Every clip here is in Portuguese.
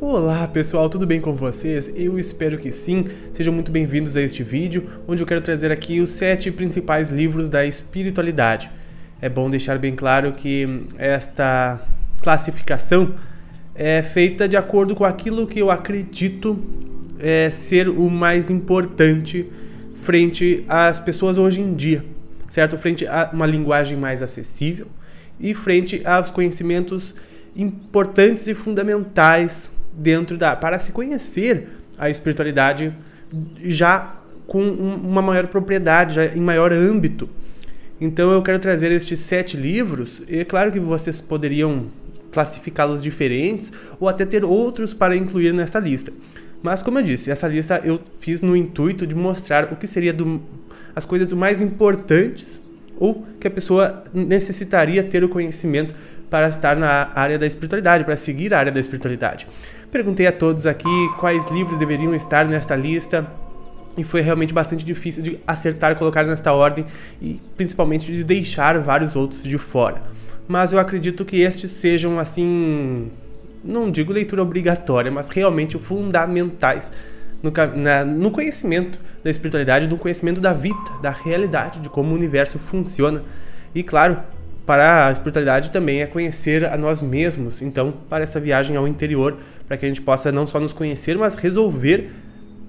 Olá pessoal, tudo bem com vocês? Eu espero que sim. Sejam muito bem-vindos a este vídeo, onde eu quero trazer aqui os 7 principais livros da espiritualidade. É bom deixar bem claro que esta classificação é feita de acordo com aquilo que eu acredito ser o mais importante frente às pessoas hoje em dia, certo? Frente a uma linguagem mais acessível e frente aos conhecimentos importantes e fundamentais para se conhecer a espiritualidade já com uma maior propriedade, já em maior âmbito. Então eu quero trazer estes 7 livros, e é claro que vocês poderiam classificá-los diferentes ou até ter outros para incluir nessa lista. Mas como eu disse, essa lista eu fiz no intuito de mostrar o que seria as coisas mais importantes ou que a pessoa necessitaria ter o conhecimento para estar na área da espiritualidade, para seguir a área da espiritualidade. Perguntei a todos aqui quais livros deveriam estar nesta lista e foi realmente bastante difícil de acertar e colocar nesta ordem e principalmente de deixar vários outros de fora. Mas eu acredito que estes sejam, assim, não digo leitura obrigatória, mas realmente fundamentais no conhecimento da espiritualidade, no conhecimento da vida, da realidade, de como o universo funciona. E claro, para a espiritualidade também é conhecer a nós mesmos. Então, para essa viagem ao interior, para que a gente possa não só nos conhecer, mas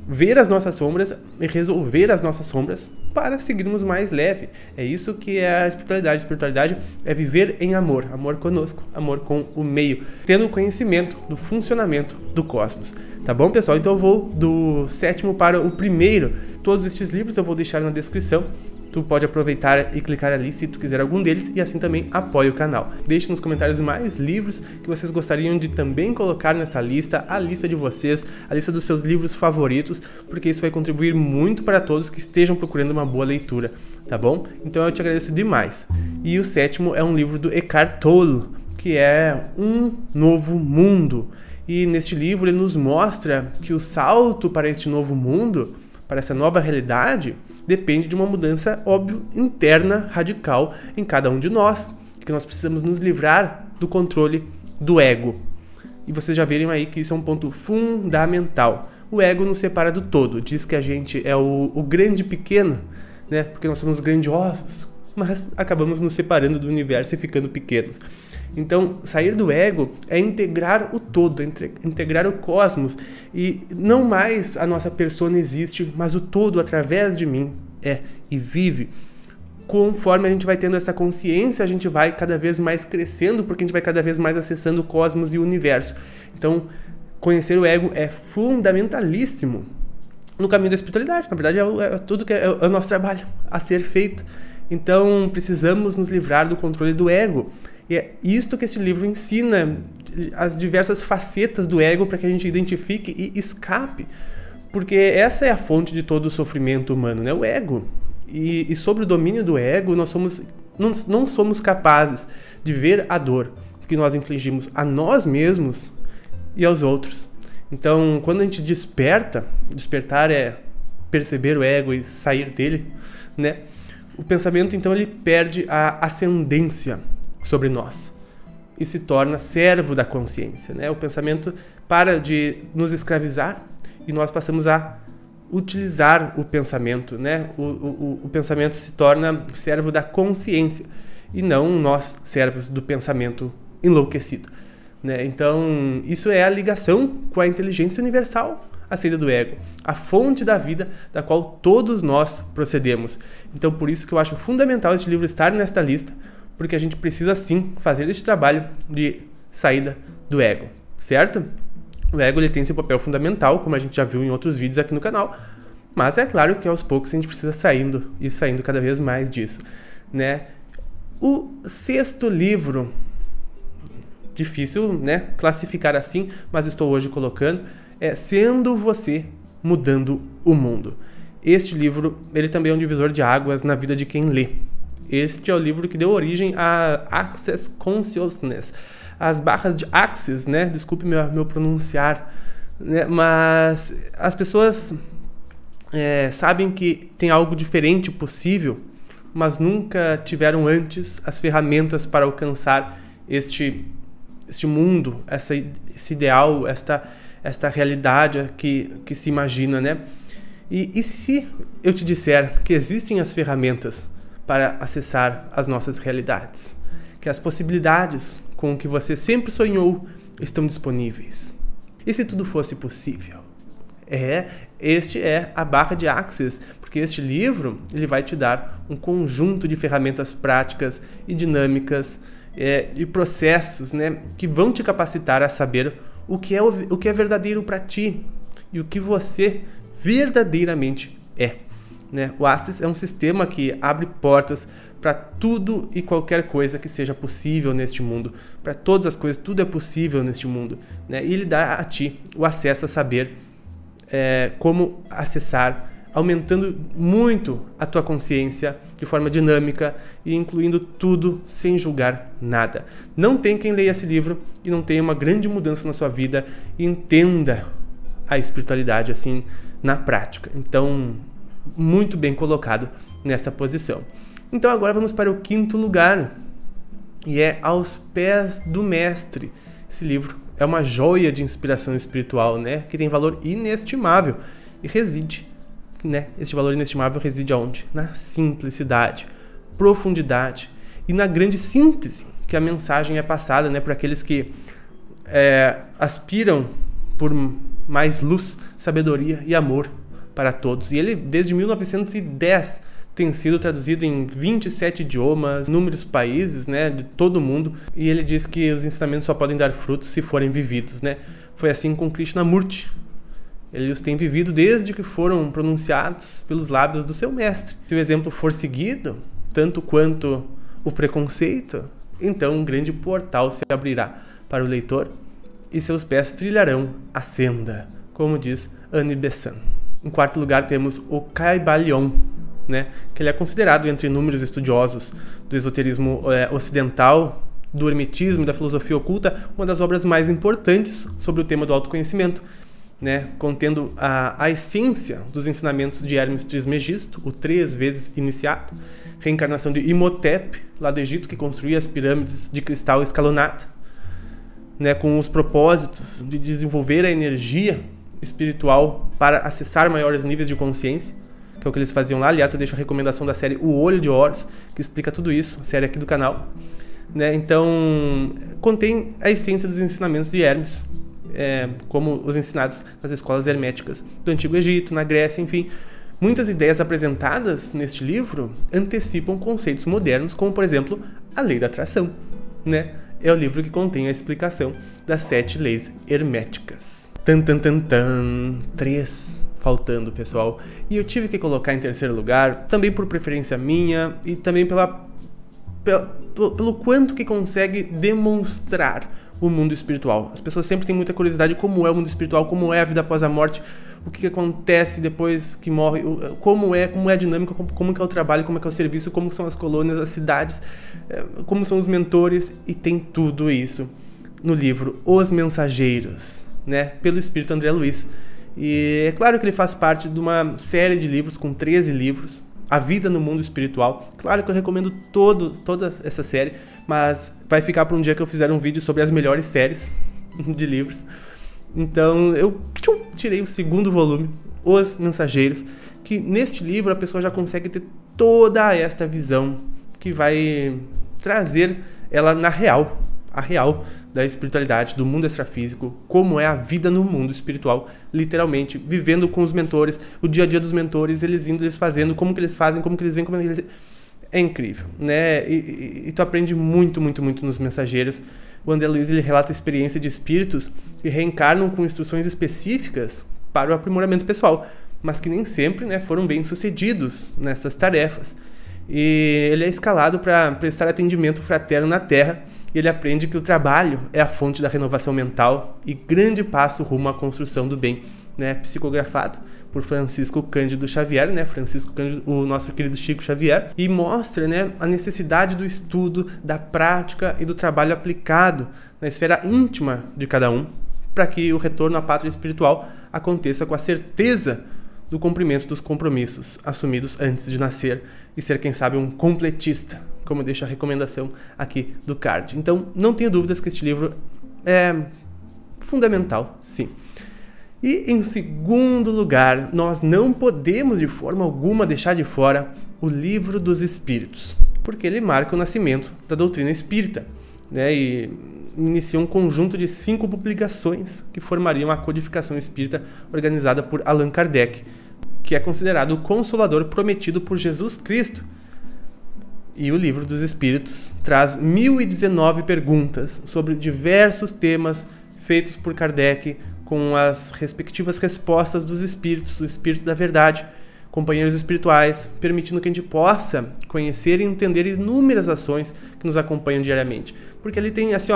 ver as nossas sombras e resolver as nossas sombras para seguirmos mais leve. É isso que é a espiritualidade. A espiritualidade é viver em amor, amor conosco, amor com o meio, tendo conhecimento do funcionamento do cosmos. Tá bom, pessoal? Então eu vou do 7º para o 1º. Todos estes livros eu vou deixar na descrição. Tu pode aproveitar e clicar ali se tu quiser algum deles e assim também apoia o canal. Deixe nos comentários mais livros que vocês gostariam de também colocar nessa lista, a lista de vocês, a lista dos seus livros favoritos, porque isso vai contribuir muito para todos que estejam procurando uma boa leitura, tá bom? Então eu te agradeço demais. E o 7º é um livro do Eckhart Tolle, que é Um Novo Mundo. E neste livro ele nos mostra que o salto para este novo mundo, para essa nova realidade, depende de uma mudança, óbvio, interna, radical em cada um de nós, que nós precisamos nos livrar do controle do ego. E vocês já viram aí que isso é um ponto fundamental. O ego nos separa do todo, diz que a gente é o grande pequeno, né? Porque nós somos grandiosos, mas acabamos nos separando do universo e ficando pequenos. Então, sair do ego é integrar o todo, integrar o cosmos, e não mais a nossa persona existe, mas o todo através de mim e vive. Conforme a gente vai tendo essa consciência, a gente vai cada vez mais crescendo, porque a gente vai cada vez mais acessando o cosmos e o universo. Então, conhecer o ego é fundamentalíssimo no caminho da espiritualidade. Na verdade, é tudo que é o nosso trabalho a ser feito. Então, precisamos nos livrar do controle do ego. E é isto que este livro ensina, as diversas facetas do ego, para que a gente identifique e escape. Porque essa é a fonte de todo o sofrimento humano, né? O ego. E sobre o domínio do ego, nós não somos capazes de ver a dor que nós infligimos a nós mesmos e aos outros. Então, quando a gente despertar é perceber o ego e sair dele, né? O pensamento, então, ele perde a ascendência sobre nós e se torna servo da consciência, né? O pensamento para de nos escravizar e nós passamos a utilizar o pensamento, né? O pensamento se torna servo da consciência e não nós servos do pensamento enlouquecido, né? Então isso é a ligação com a inteligência universal, a saída do ego, a fonte da vida da qual todos nós procedemos. Então por isso que eu acho fundamental este livro estar nesta lista, porque a gente precisa sim fazer esse trabalho de saída do ego, certo? O ego ele tem seu papel fundamental, como a gente já viu em outros vídeos aqui no canal, mas é claro que aos poucos a gente precisa saindo cada vez mais disso, né? O 6º livro, difícil, né, classificar assim, mas estou hoje colocando, é Sendo Você, Mudando o Mundo. Este livro, ele também é um divisor de águas na vida de quem lê. Este é o livro que deu origem a Access Consciousness, as barras de Access, né? Desculpe meu pronunciar, né? Mas as pessoas sabem que tem algo diferente possível, mas nunca tiveram antes as ferramentas para alcançar este este mundo, esse ideal, esta realidade que se imagina, né? E se eu te disser que existem as ferramentas para acessar as nossas realidades? Que as possibilidades com que você sempre sonhou estão disponíveis? E se tudo fosse possível? Este é a barra de Access, porque este livro ele vai te dar um conjunto de ferramentas práticas e dinâmicas e processos, né, que vão te capacitar a saber o que é verdadeiro para ti e o que você verdadeiramente é. Né? O Access é um sistema que abre portas para tudo e qualquer coisa que seja possível neste mundo. Para todas as coisas, tudo é possível neste mundo. Né? E ele dá a ti o acesso a saber como acessar, aumentando muito a tua consciência de forma dinâmica e incluindo tudo sem julgar nada. Não tem quem leia esse livro e não tenha uma grande mudança na sua vida e entenda a espiritualidade assim na prática. Então, muito bem colocado nessa posição. Então agora vamos para o 5º lugar, e é Aos Pés do Mestre. Esse livro é uma joia de inspiração espiritual, né, que tem valor inestimável e reside, né, este valor inestimável reside aonde? Na simplicidade, profundidade e na grande síntese que a mensagem é passada, né, para aqueles que aspiram por mais luz, sabedoria e amor para todos. E ele, desde 1910, tem sido traduzido em 27 idiomas, inúmeros países, né, de todo o mundo. E ele diz que os ensinamentos só podem dar frutos se forem vividos, né? Foi assim com Krishnamurti. Ele os tem vivido desde que foram pronunciados pelos lábios do seu mestre. Se o exemplo for seguido, tanto quanto o preconceito, então um grande portal se abrirá para o leitor e seus pés trilharão a senda, como diz Annie Besant. Em 4º lugar temos o Kybalion, né, que ele é considerado entre inúmeros estudiosos do esoterismo ocidental, do hermetismo e da filosofia oculta, uma das obras mais importantes sobre o tema do autoconhecimento, né, contendo a essência dos ensinamentos de Hermes Trismegisto, o 3 vezes iniciado, reencarnação de Imhotep, lá do Egito, que construía as pirâmides de cristal escalonada, né, com os propósitos de desenvolver a energia espiritual para acessar maiores níveis de consciência, que é o que eles faziam lá. Aliás, eu deixo a recomendação da série O Olho de Horus, que explica tudo isso, a série aqui do canal. Né? Então, contém a essência dos ensinamentos de Hermes, como os ensinados nas escolas herméticas do Antigo Egito, na Grécia, enfim. Muitas ideias apresentadas neste livro antecipam conceitos modernos, como, por exemplo, a lei da atração. Né? É o livro que contém a explicação das 7 leis herméticas. 3 faltando, pessoal. E eu tive que colocar em 3º lugar, também por preferência minha e também pelo quanto que consegue demonstrar o mundo espiritual. As pessoas sempre têm muita curiosidade como é o mundo espiritual, como é a vida após a morte, o que acontece depois que morre, como é a dinâmica, como que é o trabalho, como é que é o serviço, como são as colônias, as cidades, como são os mentores, e tem tudo isso no livro Os Mensageiros, né, pelo espírito André Luiz. E é claro que ele faz parte de uma série de livros, com 13 livros, A Vida no Mundo Espiritual. Claro que eu recomendo toda essa série, mas vai ficar para um dia que eu fizer um vídeo sobre as melhores séries de livros. Então eu tirei o 2º volume, Os Mensageiros, que neste livro a pessoa já consegue ter toda esta visão que vai trazer ela na real, a real da espiritualidade, do mundo extrafísico, como é a vida no mundo espiritual, literalmente, vivendo com os mentores, o dia a dia dos mentores, eles indo, eles fazendo, como que eles fazem, como que eles vêm, como eles... É incrível, né? E tu aprende muito, muito, muito nos Mensageiros. O André Luiz, ele relata a experiência de espíritos que reencarnam com instruções específicas para o aprimoramento pessoal, mas que nem sempre, né, foram bem sucedidos nessas tarefas. E ele é escalado para prestar atendimento fraterno na Terra, e ele aprende que o trabalho é a fonte da renovação mental e grande passo rumo à construção do bem, né? Psicografado por Francisco Cândido Xavier, né? Francisco Cândido, o nosso querido Chico Xavier, e mostra, né, a necessidade do estudo, da prática e do trabalho aplicado na esfera íntima de cada um, para que o retorno à pátria espiritual aconteça com a certeza do cumprimento dos compromissos assumidos antes de nascer e ser, quem sabe, um completista, como deixa a recomendação aqui do card. Então, não tenho dúvidas que este livro é fundamental, sim. E em segundo lugar, nós não podemos de forma alguma deixar de fora o Livro dos Espíritos, porque ele marca o nascimento da doutrina espírita, né? E inicia um conjunto de 5 publicações que formariam a codificação espírita organizada por Allan Kardec, que é considerado o consolador prometido por Jesus Cristo. E o Livro dos Espíritos traz 1019 perguntas sobre diversos temas feitos por Kardec, com as respectivas respostas dos espíritos, do Espírito da Verdade, companheiros espirituais, permitindo que a gente possa conhecer e entender inúmeras ações que nos acompanham diariamente. Porque ele tem, assim,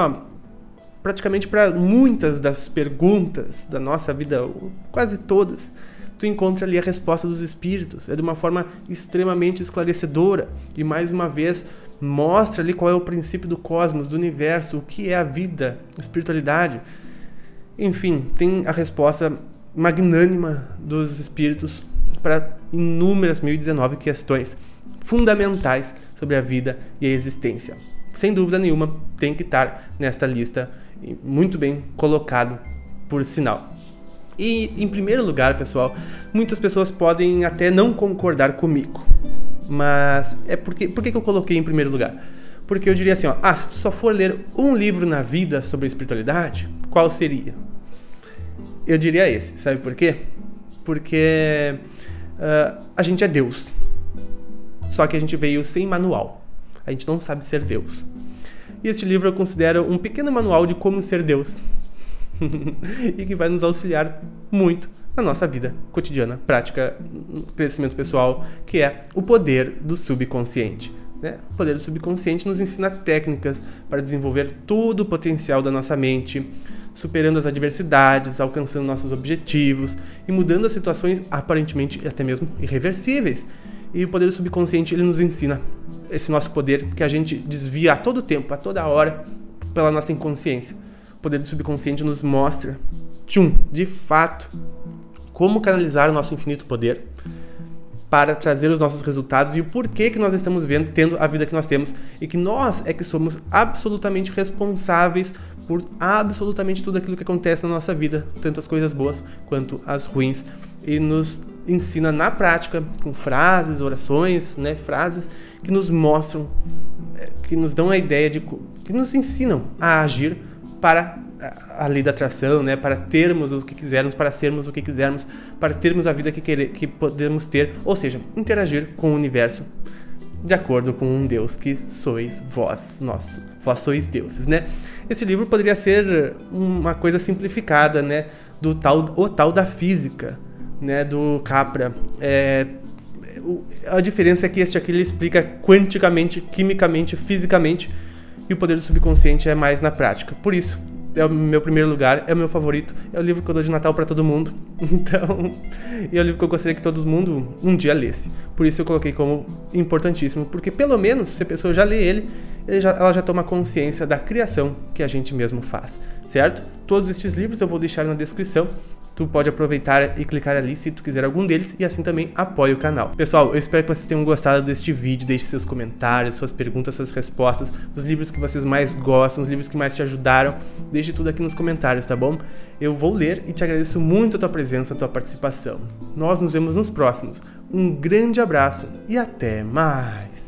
praticamente para muitas das perguntas da nossa vida, quase todas, tu encontra ali a resposta dos espíritos. É de uma forma extremamente esclarecedora e, mais uma vez, mostra ali qual é o princípio do cosmos, do universo, o que é a vida, a espiritualidade. Enfim, tem a resposta magnânima dos espíritos para inúmeras 1019 questões fundamentais sobre a vida e a existência. Sem dúvida nenhuma, tem que estar nesta lista, muito bem colocado, por sinal. E, em primeiro lugar, pessoal, muitas pessoas podem até não concordar comigo, mas por que eu coloquei em primeiro lugar? Porque eu diria assim, se tu só for ler um livro na vida sobre espiritualidade, qual seria? Eu diria esse, sabe por quê? Porque a gente é Deus, só que a gente veio sem manual, a gente não sabe ser Deus. E esse livro eu considero um pequeno manual de como ser Deus, e que vai nos auxiliar muito na nossa vida cotidiana, prática, crescimento pessoal, que é o poder do subconsciente. O poder do subconsciente nos ensina técnicas para desenvolver todo o potencial da nossa mente, superando as adversidades, alcançando nossos objetivos e mudando as situações aparentemente até mesmo irreversíveis. E o poder do subconsciente, ele nos ensina esse nosso poder que a gente desvia a todo tempo, a toda hora, pela nossa inconsciência. O poder do subconsciente nos mostra, de fato, como canalizar o nosso infinito poder para trazer os nossos resultados e o porquê que nós estamos tendo a vida que nós temos, e que nós é que somos absolutamente responsáveis por absolutamente tudo aquilo que acontece na nossa vida, tanto as coisas boas quanto as ruins, e nos ensina na prática, com frases, orações, frases que nos mostram, que nos dão a ideia que nos ensinam a agir para a lei da atração, para termos o que quisermos, para sermos o que quisermos, para termos a vida que podemos ter, ou seja, interagir com o universo de acordo com um Deus que sois vós, vós sois deuses, Esse livro poderia ser uma coisa simplificada, o tal da física, do Capra. A diferença é que este aqui ele explica quanticamente, quimicamente, fisicamente, e o poder do subconsciente é mais na prática. Por isso, é o meu primeiro lugar, é o meu favorito, é o livro que eu dou de Natal para todo mundo. Então, é o livro que eu gostaria que todo mundo um dia lesse. Por isso eu coloquei como importantíssimo, porque pelo menos, se a pessoa já lê ele, ela já toma consciência da criação que a gente mesmo faz, certo? Todos estes livros eu vou deixar na descrição. Tu pode aproveitar e clicar ali se tu quiser algum deles, e assim também apoia o canal. Pessoal, eu espero que vocês tenham gostado deste vídeo. Deixe seus comentários, suas perguntas, suas respostas, os livros que vocês mais gostam, os livros que mais te ajudaram. Deixe tudo aqui nos comentários, tá bom? Eu vou ler e te agradeço muito a tua presença, a tua participação. Nós nos vemos nos próximos. Um grande abraço e até mais!